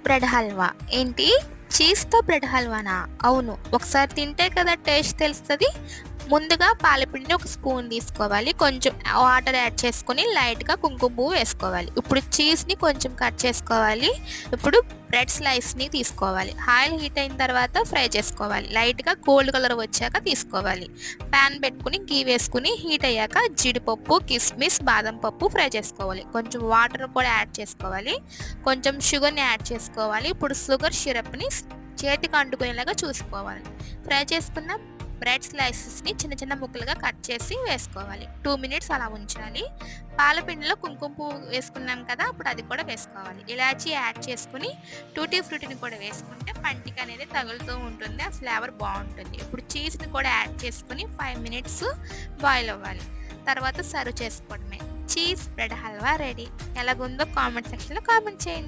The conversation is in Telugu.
బ్రెడ్ హల్వా. ఏంటి? చీజ్‌తో బ్రెడ్ హల్వానా? అవును. ఒకసారి తింటే కదా టేస్ట్ తెలుస్తది. ముందుగా పాలపిండిని ఒక స్పూన్ తీసుకోవాలి. కొంచెం వాటర్ యాడ్ చేసుకొని లైట్‌గా కుంకుమ పువ్వు వేసుకోవాలి. ఇప్పుడు చీజ్‌ని కొంచెం కట్ చేసుకోవాలి. ఇప్పుడు బ్రెడ్ స్లైస్‌ని తీసుకోవాలి. ఆయిల్ హీట్ అయిన తర్వాత ఫ్రై చేసుకోవాలి. లైట్‌గా గోల్డ్ కలర్ వచ్చాక తీసుకోవాలి. పాన్ పెట్టుకొని గీ వేసుకొని హీట్ అయ్యాక జీడిపప్పు, కిస్మిస్, బాదం పప్పు ఫ్రై చేసుకోవాలి. కొంచెం వాటర్ కూడా యాడ్ చేసుకోవాలి. కొంచెం షుగర్‌ని యాడ్ చేసుకోవాలి. ఇప్పుడు షుగర్ సిరప్‌ని చేతికి అంటుకునేలాగా చూసుకోవాలి. ఫ్రై చేసుకున్న బ్రెడ్ స్లైసెస్ని చిన్న చిన్న ముక్కలుగా కట్ చేసి వేసుకోవాలి. 2 మినిట్స్ అలా ఉంచాలి. పాలపిండిలో కుంకుమ పువ్వు వేసుకున్నాం కదా, అప్పుడు అది కూడా వేసుకోవాలి. ఇలాచీ యాడ్ చేసుకుని టూటీ ఫ్రూటీని కూడా వేసుకుంటే పంటికి అనేది తగులుతూ ఉంటుంది. ఆ ఫ్లేవర్ బాగుంటుంది. ఇప్పుడు చీజ్ని కూడా యాడ్ చేసుకుని 5 మినిట్స్ బాయిల్ అవ్వాలి. తర్వాత సర్వ్ చేసుకోవడమే. Cheese bread halwa ready. ఎలాగుందో కామెంట్ సెక్షన్లో కామెంట్ చేయండి.